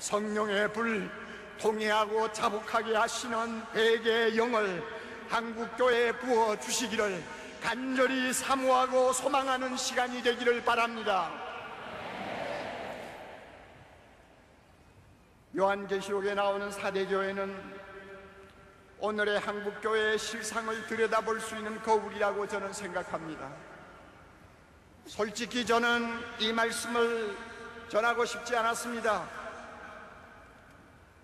성령의 불, 통회하고 자복하게 하시는 회개의 영을 한국교회에 부어주시기를 간절히 사모하고 소망하는 시간이 되기를 바랍니다. 요한계시록에 나오는 사대교회는 오늘의 한국교회의 실상을 들여다볼 수 있는 거울이라고 저는 생각합니다. 솔직히 저는 이 말씀을 전하고 싶지 않았습니다.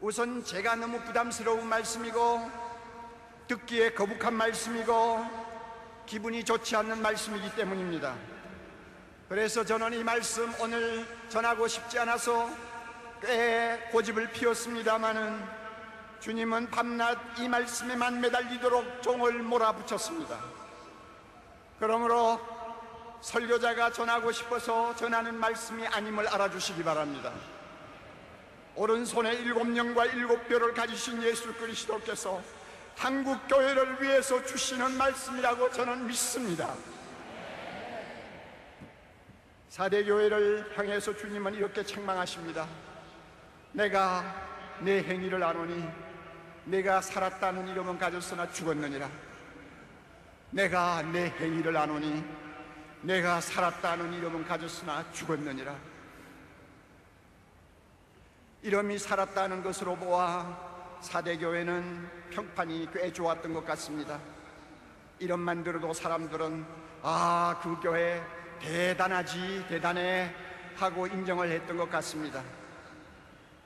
우선 제가 너무 부담스러운 말씀이고 듣기에 거북한 말씀이고 기분이 좋지 않는 말씀이기 때문입니다. 그래서 저는 이 말씀 오늘 전하고 싶지 않아서 꽤 고집을 피웠습니다마는 주님은 밤낮 이 말씀에만 매달리도록 종을 몰아붙였습니다. 그러므로 설교자가 전하고 싶어서 전하는 말씀이 아님을 알아주시기 바랍니다. 오른손에 7영과 7뼈를 가지신 예수 그리스도께서 한국교회를 위해서 주시는 말씀이라고 저는 믿습니다. 사대교회를 향해서 주님은 이렇게 책망하십니다. 내가 내 행위를 아노니 내가 살았다는 이름은 가졌으나 죽었느니라. 내가 내 행위를 아노니 내가 살았다는 이름은 가졌으나 죽었느니라. 이름이 살았다는 것으로 보아 사대교회는 평판이 꽤 좋았던 것 같습니다. 이름만 들어도 사람들은 아, 그 교회 대단하지, 대단해 하고 인정을 했던 것 같습니다.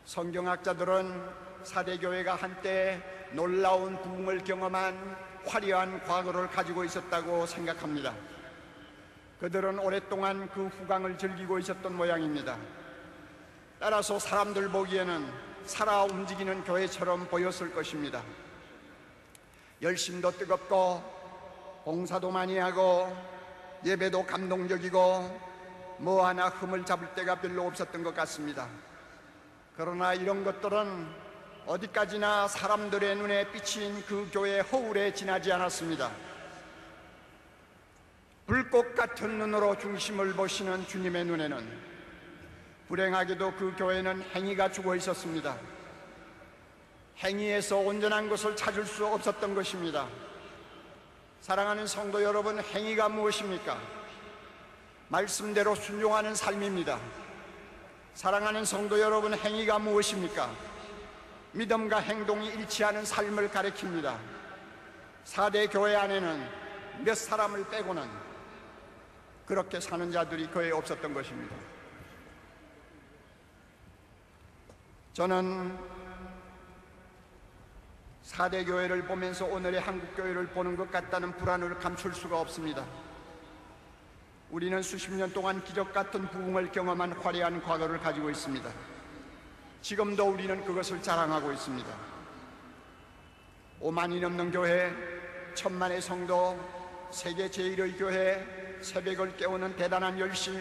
성경학자들은 사대교회가 한때 놀라운 부흥을 경험한 화려한 과거를 가지고 있었다고 생각합니다. 그들은 오랫동안 그 후광을 즐기고 있었던 모양입니다. 따라서 사람들 보기에는 살아 움직이는 교회처럼 보였을 것입니다. 열심도 뜨겁고 봉사도 많이 하고 예배도 감동적이고 뭐 하나 흠을 잡을 데가 별로 없었던 것 같습니다. 그러나 이런 것들은 어디까지나 사람들의 눈에 비친 그 교회의 허울에 지나지 않았습니다. 불꽃 같은 눈으로 중심을 보시는 주님의 눈에는 불행하게도 그 교회는 행위가 죽어 있었습니다. 행위에서 온전한 것을 찾을 수 없었던 것입니다. 사랑하는 성도 여러분, 행위가 무엇입니까? 말씀대로 순종하는 삶입니다. 사랑하는 성도 여러분, 행위가 무엇입니까? 믿음과 행동이 일치하는 삶을 가리킵니다. 4대 교회 안에는 몇 사람을 빼고는 그렇게 사는 자들이 거의 없었던 것입니다. 저는 4대 교회를 보면서 오늘의 한국교회를 보는 것 같다는 불안을 감출 수가 없습니다. 우리는 수십 년 동안 기적 같은 부흥을 경험한 화려한 과거를 가지고 있습니다. 지금도 우리는 그것을 자랑하고 있습니다. 5만이 넘는 교회, 1000만의 성도, 세계 제1의 교회, 새벽을 깨우는 대단한 열심,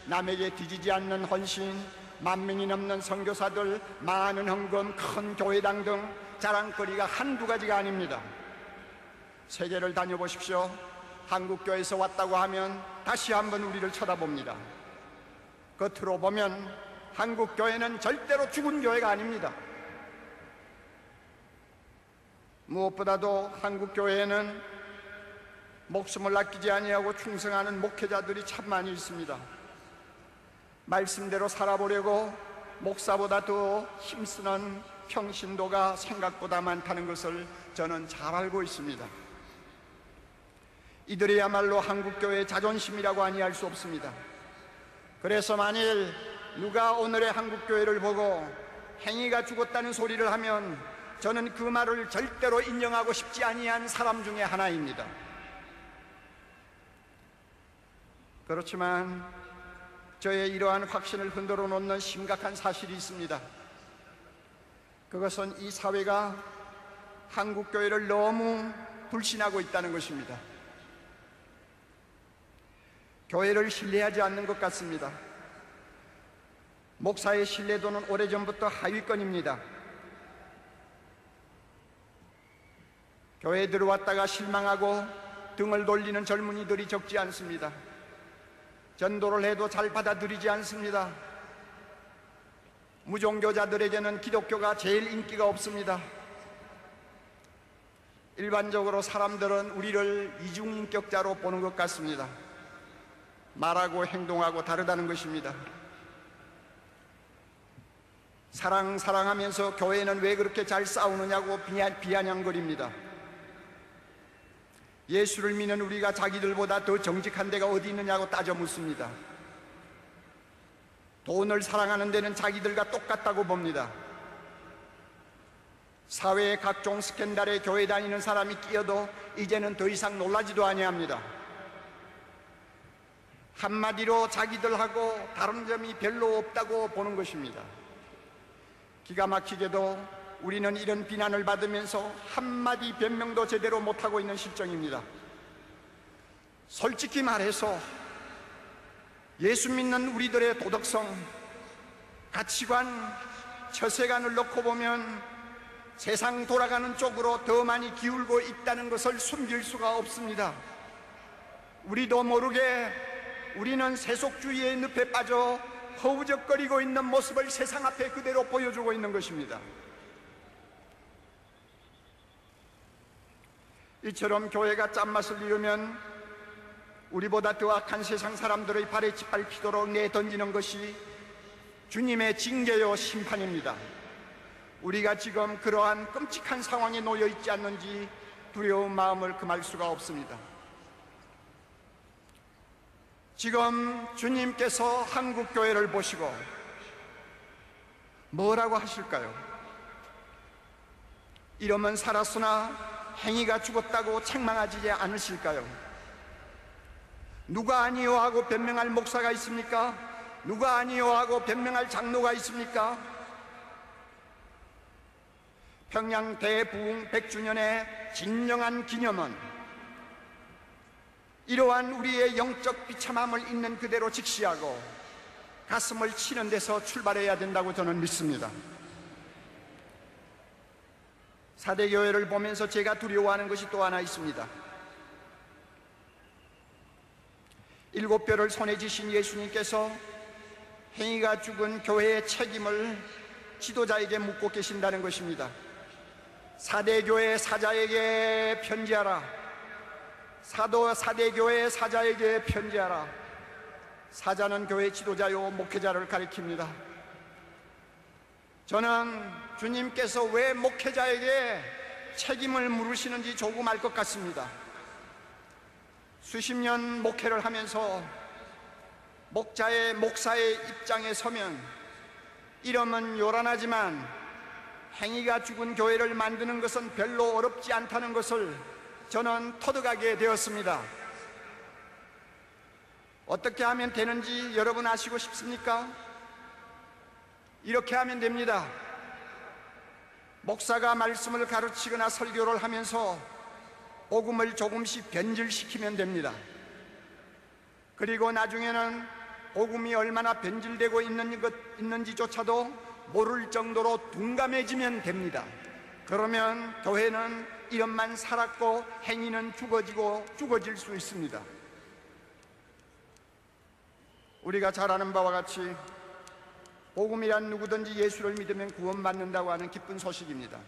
남에게 뒤지지 않는 헌신, 10,000명이 넘는 선교사들, 많은 헌금, 큰 교회당 등 자랑거리가 한두 가지가 아닙니다. 세계를 다녀보십시오. 한국교회에서 왔다고 하면 다시 한번 우리를 쳐다봅니다. 겉으로 보면 한국교회는 절대로 죽은 교회가 아닙니다. 무엇보다도 한국교회에는 목숨을 아끼지 아니하고 충성하는 목회자들이 참 많이 있습니다. 말씀대로 살아보려고 목사보다 더 힘쓰는 평신도가 생각보다 많다는 것을 저는 잘 알고 있습니다. 이들이야말로 한국교회의 자존심이라고 아니할 수 없습니다. 그래서 만일 누가 오늘의 한국교회를 보고 행위가 죽었다는 소리를 하면 저는 그 말을 절대로 인정하고 싶지 아니한 사람 중에 하나입니다. 그렇지만 저의 이러한 확신을 흔들어 놓는 심각한 사실이 있습니다. 그것은 이 사회가 한국교회를 너무 불신하고 있다는 것입니다. 교회를 신뢰하지 않는 것 같습니다. 목사의 신뢰도는 오래전부터 하위권입니다. 교회에 들어왔다가 실망하고 등을 돌리는 젊은이들이 적지 않습니다. 전도를 해도 잘 받아들이지 않습니다. 무종교자들에게는 기독교가 제일 인기가 없습니다. 일반적으로 사람들은 우리를 이중인격자로 보는 것 같습니다. 말하고 행동하고 다르다는 것입니다. 사랑하면서 교회는 왜 그렇게 잘 싸우느냐고 비아냥거립니다. 예수를 믿는 우리가 자기들보다 더 정직한 데가 어디 있느냐고 따져 묻습니다. 돈을 사랑하는 데는 자기들과 똑같다고 봅니다. 사회의 각종 스캔들에 교회 다니는 사람이 끼어도 이제는 더 이상 놀라지도 아니합니다. 한마디로 자기들하고 다른 점이 별로 없다고 보는 것입니다. 기가 막히게도 우리는 이런 비난을 받으면서 한마디 변명도 제대로 못하고 있는 실정입니다. 솔직히 말해서 예수 믿는 우리들의 도덕성, 가치관, 처세관을 놓고 보면 세상 돌아가는 쪽으로 더 많이 기울고 있다는 것을 숨길 수가 없습니다. 우리도 모르게 우리는 세속주의의 늪에 빠져 허우적거리고 있는 모습을 세상 앞에 그대로 보여주고 있는 것입니다. 이처럼 교회가 짠맛을 잃으면 우리보다 더 악한 세상 사람들의 발에 짓밟히도록 내던지는 것이 주님의 징계요 심판입니다. 우리가 지금 그러한 끔찍한 상황에 놓여 있지 않는지 두려운 마음을 금할 수가 없습니다. 지금 주님께서 한국교회를 보시고 뭐라고 하실까요? 이러면 살았으나 행위가 죽었다고 책망하지 않으실까요? 누가 아니요 하고 변명할 목사가 있습니까? 누가 아니요 하고 변명할 장로가 있습니까? 평양 대부흥 100주년의 진정한 기념은 이러한 우리의 영적 비참함을 있는 그대로 직시하고 가슴을 치는 데서 출발해야 된다고 저는 믿습니다. 사대교회를 보면서 제가 두려워하는 것이 또 하나 있습니다. 7별을 손에 쥐신 예수님께서 행위가 죽은 교회의 책임을 지도자에게 묻고 계신다는 것입니다. 사대교회 사자에게 편지하라. 사대교회 사자에게 편지하라. 사자는 교회 지도자요 목회자를 가리킵니다. 저는 주님께서 왜 목회자에게 책임을 물으시는지 조금 알 것 같습니다. 수십 년 목회를 하면서 목사의 입장에 서면 이름은 요란하지만 행위가 죽은 교회를 만드는 것은 별로 어렵지 않다는 것을 저는 터득하게 되었습니다. 어떻게 하면 되는지 여러분 아시고 싶습니까? 이렇게 하면 됩니다. 목사가 말씀을 가르치거나 설교를 하면서 복음을 조금씩 변질시키면 됩니다. 그리고 나중에는 복음이 얼마나 변질되고 있는지조차도 모를 정도로 둔감해지면 됩니다. 그러면 교회는 이름만 살았고 행위는 죽어질 수 있습니다. 우리가 잘 아는 바와 같이 복음이란 누구든지 예수를 믿으면 구원받는다고 하는 기쁜 소식입니다.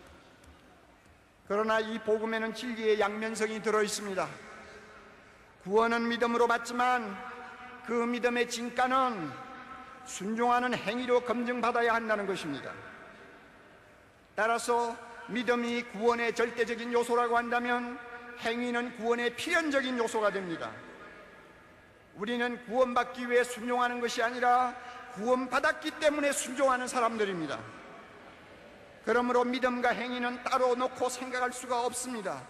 그러나 이 복음에는 진리의 양면성이 들어있습니다. 구원은 믿음으로 받지만 그 믿음의 진가는 순종하는 행위로 검증받아야 한다는 것입니다. 따라서 믿음이 구원의 절대적인 요소라고 한다면 행위는 구원의 필연적인 요소가 됩니다. 우리는 구원받기 위해 순종하는 것이 아니라 구원받았기 때문에 순종하는 사람들입니다. 그러므로 믿음과 행위는 따로 놓고 생각할 수가 없습니다.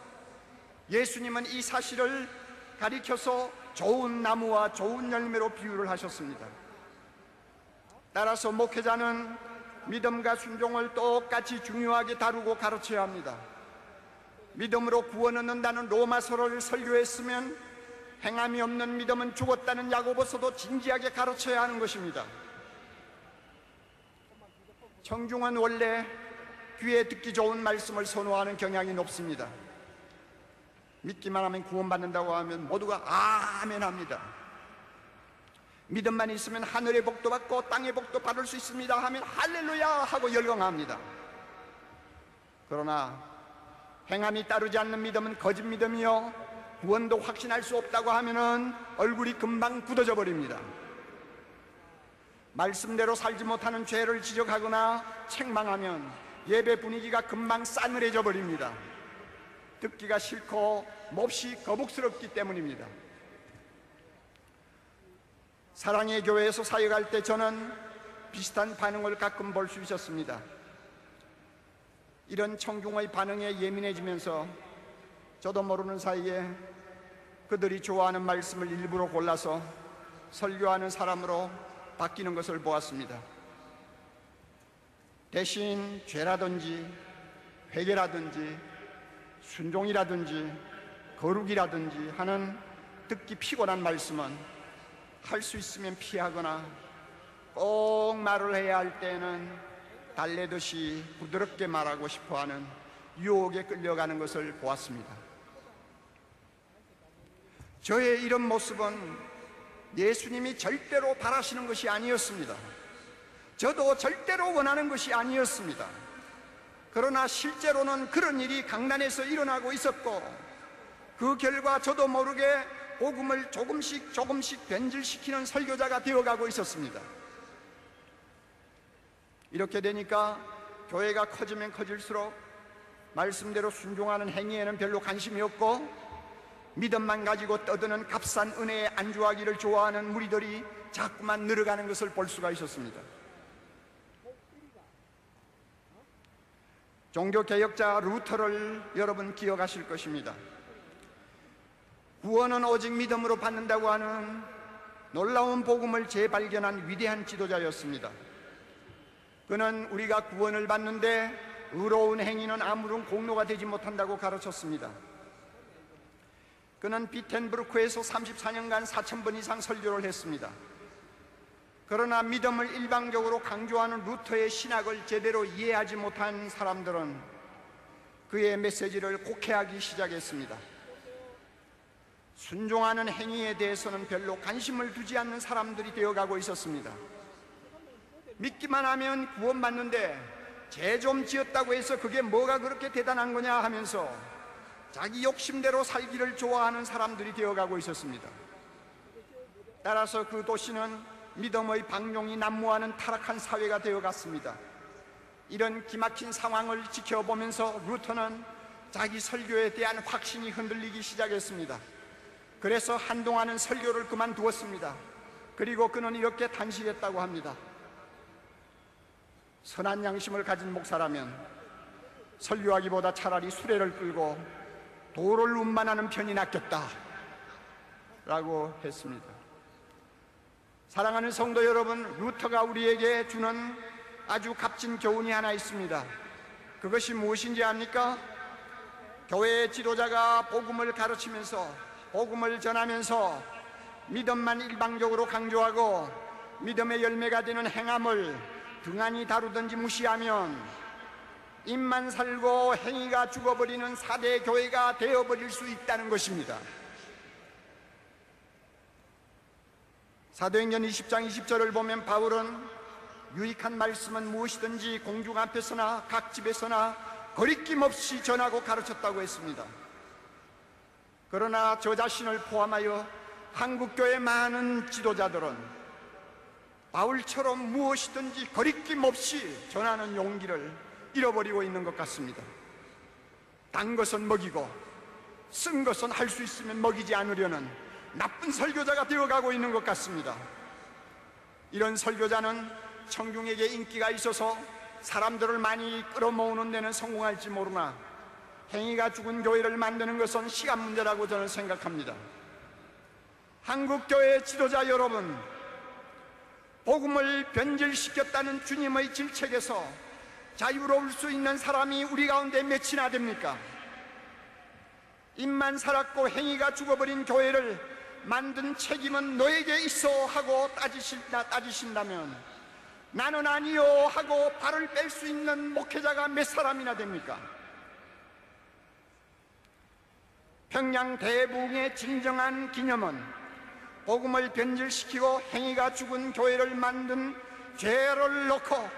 예수님은 이 사실을 가리켜서 좋은 나무와 좋은 열매로 비유를 하셨습니다. 따라서 목회자는 믿음과 순종을 똑같이 중요하게 다루고 가르쳐야 합니다. 믿음으로 구원 얻는다는 로마서를 설교했으면 행함이 없는 믿음은 죽었다는 야고보서도 진지하게 가르쳐야 하는 것입니다. 청중은 원래 귀에 듣기 좋은 말씀을 선호하는 경향이 높습니다. 믿기만 하면 구원받는다고 하면 모두가 아멘 합니다. 믿음만 있으면 하늘의 복도 받고 땅의 복도 받을 수 있습니다 하면 할렐루야 하고 열광합니다. 그러나 행함이 따르지 않는 믿음은 거짓 믿음이요 구원도 확신할 수 없다고 하면은 얼굴이 금방 굳어져 버립니다. 말씀대로 살지 못하는 죄를 지적하거나 책망하면 예배 분위기가 금방 싸늘해져 버립니다. 듣기가 싫고 몹시 거북스럽기 때문입니다. 사랑의 교회에서 사역할 때 저는 비슷한 반응을 가끔 볼 수 있었습니다. 이런 청중의 반응에 예민해지면서 저도 모르는 사이에 그들이 좋아하는 말씀을 일부러 골라서 설교하는 사람으로 바뀌는 것을 보았습니다. 대신 죄라든지 회개라든지 순종이라든지 거룩이라든지 하는 듣기 피곤한 말씀은 할 수 있으면 피하거나 꼭 말을 해야 할 때는 달래듯이 부드럽게 말하고 싶어하는 유혹에 끌려가는 것을 보았습니다. 저의 이런 모습은 예수님이 절대로 바라시는 것이 아니었습니다. 저도 절대로 원하는 것이 아니었습니다. 그러나 실제로는 그런 일이 강단에서 일어나고 있었고 그 결과 저도 모르게 복음을 조금씩 변질시키는 설교자가 되어가고 있었습니다. 이렇게 되니까 교회가 커지면 커질수록 말씀대로 순종하는 행위에는 별로 관심이 없고 믿음만 가지고 떠드는 값싼 은혜에 안주하기를 좋아하는 무리들이 자꾸만 늘어가는 것을 볼 수가 있었습니다. 종교개혁자 루터를 여러분 기억하실 것입니다. 구원은 오직 믿음으로 받는다고 하는 놀라운 복음을 재발견한 위대한 지도자였습니다. 그는 우리가 구원을 받는데 의로운 행위는 아무런 공로가 되지 못한다고 가르쳤습니다. 그는 비텐브루크에서 34년간 4,000번 이상 설교를 했습니다. 그러나 믿음을 일방적으로 강조하는 루터의 신학을 제대로 이해하지 못한 사람들은 그의 메시지를 곡해하기 시작했습니다. 순종하는 행위에 대해서는 별로 관심을 두지 않는 사람들이 되어가고 있었습니다. 믿기만 하면 구원받는데 죄 좀 지었다고 해서 그게 뭐가 그렇게 대단한 거냐 하면서 자기 욕심대로 살기를 좋아하는 사람들이 되어가고 있었습니다. 따라서 그 도시는 믿음의 방종이 난무하는 타락한 사회가 되어갔습니다. 이런 기막힌 상황을 지켜보면서 루터는 자기 설교에 대한 확신이 흔들리기 시작했습니다. 그래서 한동안은 설교를 그만두었습니다. 그리고 그는 이렇게 단식했다고 합니다. 선한 양심을 가진 목사라면 설교하기보다 차라리 수레를 끌고 도를 운반하는 편이 낫겠다 라고 했습니다. 사랑하는 성도 여러분, 루터가 우리에게 주는 아주 값진 교훈이 하나 있습니다. 그것이 무엇인지 압니까? 교회의 지도자가 복음을 가르치면서 복음을 전하면서 믿음만 일방적으로 강조하고 믿음의 열매가 되는 행함을 등한히 다루든지 무시하면 입만 살고 행위가 죽어버리는 4대 교회가 되어버릴 수 있다는 것입니다. 사도행전 20장 20절을 보면 바울은 유익한 말씀은 무엇이든지 공중 앞에서나 각 집에서나 거리낌 없이 전하고 가르쳤다고 했습니다. 그러나 저 자신을 포함하여 한국교회 많은 지도자들은 바울처럼 무엇이든지 거리낌 없이 전하는 용기를 잃어버리고 있는 것 같습니다. 단 것은 먹이고 쓴 것은 할 수 있으면 먹이지 않으려는 나쁜 설교자가 되어가고 있는 것 같습니다. 이런 설교자는 청중에게 인기가 있어서 사람들을 많이 끌어모으는 데는 성공할지 모르나 행위가 죽은 교회를 만드는 것은 시간 문제라고 저는 생각합니다. 한국교회 지도자 여러분, 복음을 변질시켰다는 주님의 질책에서 자유로울 수 있는 사람이 우리 가운데 몇이나 됩니까? 입만 살았고 행위가 죽어버린 교회를 만든 책임은 너에게 있어 하고 따지신다면 나는 아니요 하고 발을 뺄 수 있는 목회자가 몇 사람이나 됩니까? 평양 대붕의 진정한 기념은 복음을 변질시키고 행위가 죽은 교회를 만든 죄를 놓고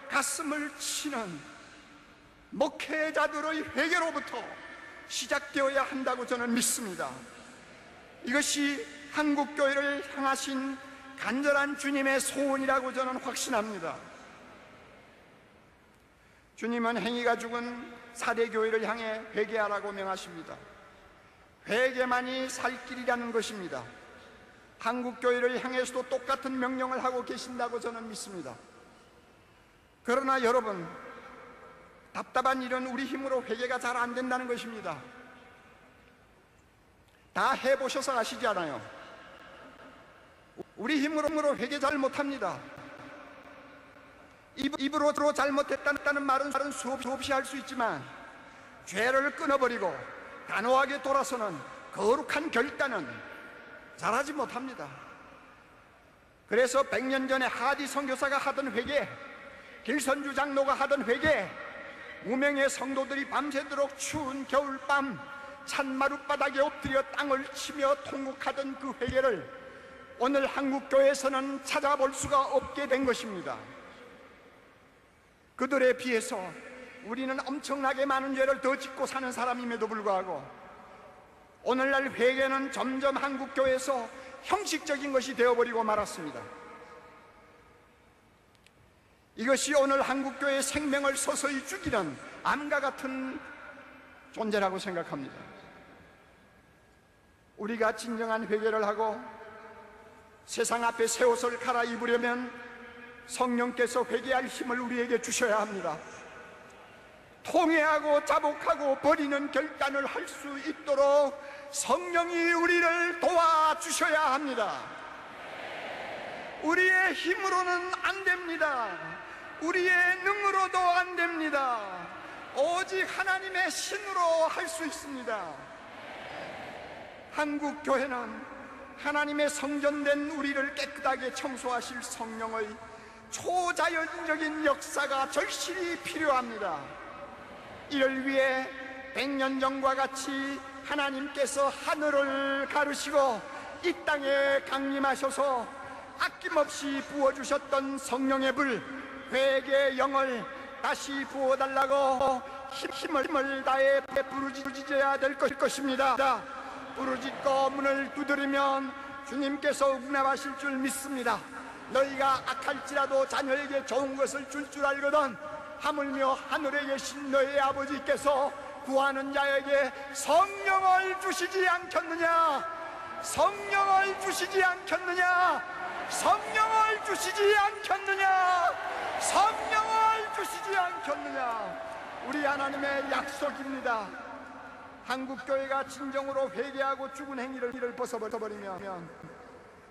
가슴을 치는 목회자들의 회개로부터 시작되어야 한다고 저는 믿습니다. 이것이 한국교회를 향하신 간절한 주님의 소원이라고 저는 확신합니다. 주님은 행위가 죽은 사대교회를 향해 회개하라고 명하십니다. 회개만이 살 길이라는 것입니다. 한국교회를 향해서도 똑같은 명령을 하고 계신다고 저는 믿습니다. 그러나 여러분, 답답한 일은 우리 힘으로 회개가 잘 안 된다는 것입니다. 다 해보셔서 아시지 않아요? 우리 힘으로 회개 잘 못합니다. 입으로 잘못했다는 말은 수없이 할 수 있지만 죄를 끊어버리고 단호하게 돌아서는 거룩한 결단은 잘하지 못합니다. 그래서 100년 전에 하디 선교사가 하던 회개, 길선주 장로가 하던 회개, 무명의 성도들이 밤새도록 추운 겨울밤 찬마룻바닥에 엎드려 땅을 치며 통곡하던 그 회개를 오늘 한국교회에서는 찾아볼 수가 없게 된 것입니다. 그들에 비해서 우리는 엄청나게 많은 죄를 더 짓고 사는 사람임에도 불구하고 오늘날 회개는 점점 한국교회에서 형식적인 것이 되어버리고 말았습니다. 이것이 오늘 한국교회의 생명을 서서히 죽이는 암과 같은 존재라고 생각합니다. 우리가 진정한 회개를 하고 세상 앞에 새 옷을 갈아입으려면 성령께서 회개할 힘을 우리에게 주셔야 합니다. 통회하고 자복하고 버리는 결단을 할 수 있도록 성령이 우리를 도와주셔야 합니다. 우리의 힘으로는 안 됩니다. 우리의 능으로도 안 됩니다. 오직 하나님의 신으로 할 수 있습니다. 한국 교회는 하나님의 성전된 우리를 깨끗하게 청소하실 성령의 초자연적인 역사가 절실히 필요합니다. 이를 위해 100년 전과 같이 하나님께서 하늘을 가르시고 이 땅에 강림하셔서 아낌없이 부어주셨던 성령의 불, 회개의 영을 다시 부어달라고 힘을 다해 부르짖어야 될 것입니다. 부르짖고 문을 두드리면 주님께서 응답하실 줄 믿습니다. 너희가 악할지라도 자녀에게 좋은 것을 줄 알거든 하물며 하늘에 계신 너희 아버지께서 구하는 자에게 성령을 주시지 않겠느냐? 성령을 주시지 않겠느냐? 성령을 주시지 않겠느냐? 성령을 주시지 않겠느냐? 우리 하나님의 약속입니다. 한국교회가 진정으로 회개하고 죽은 행위를 벗어버리면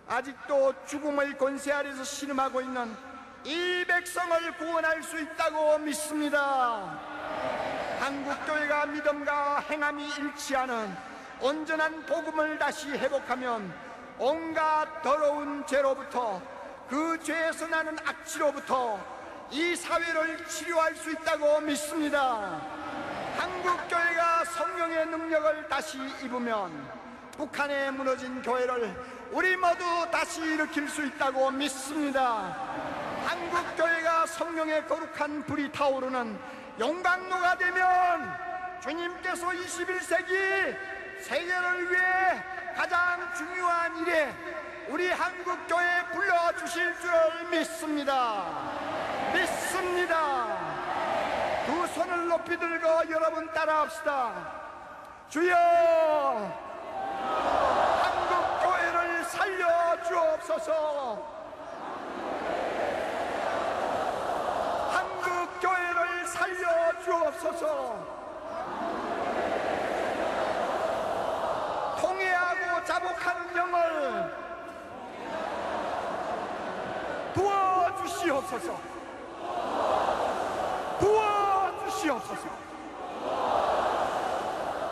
아직도 죽음의 권세 아래서 신음하고 있는 이 백성을 구원할 수 있다고 믿습니다. 한국교회가 믿음과 행함이 일치하는 온전한 복음을 다시 회복하면 온갖 더러운 죄로부터, 그 죄에서 나는 악취로부터 이 사회를 치료할 수 있다고 믿습니다. 한국교회가 성령의 능력을 다시 입으면 북한에 무너진 교회를 우리 모두 다시 일으킬 수 있다고 믿습니다. 한국교회가 성령의 거룩한 불이 타오르는 용광로가 되면 주님께서 21세기 세계를 위해 가장 중요한 일에 우리 한국교회에 불러주실 줄 믿습니다. 믿습니다. 두 손을 높이 들고 여러분 따라합시다. 주여, 한국교회를 살려주옵소서. 한국교회를 살려주옵소서. 통회하고 자복하는 영을 도와주시옵소서. 도와주시옵소서.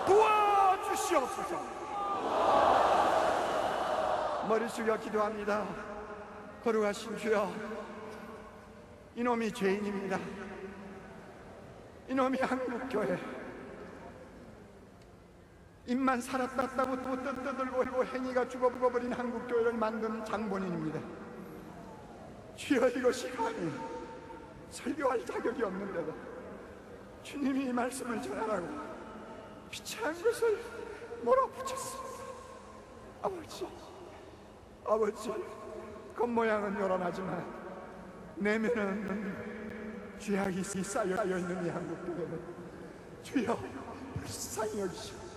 도와주시옵소서. 머리 숙여 기도합니다. 거룩하신 주여, 이놈이 죄인입니다. 이놈이 한국교회, 입만 살았다고 또 떠들고 행위가 죽어버린 한국교회를 만든 장본인입니다. 주여, 이것이 감히 설교할 자격이 없는데도 주님이 이 말씀을 전하라고 비참한 것을 몰아붙였습니다. 아버지, 겉모양은 요란하지만 내면은 죄악이 쌓여있는 이 한국교회는 주여 불쌍히 여기시고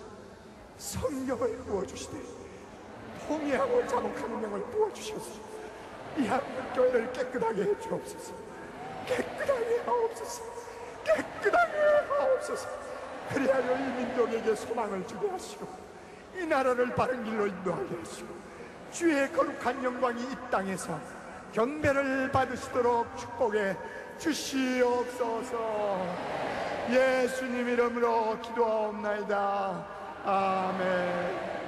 성령을 부어주시되 통회하고 자복하는 영을 부어주셔서 이 한국교회를 깨끗하게 해주옵소서. 깨끗하게 하옵소서. 깨끗하게 하옵소서. 그리하여 이 민족에게 소망을 주게 하시고 이 나라를 바른 길로 인도하게 하시고 주의 거룩한 영광이 이 땅에서 경배를 받으시도록 축복해 주시옵소서. 예수님 이름으로 기도하옵나이다. 아멘.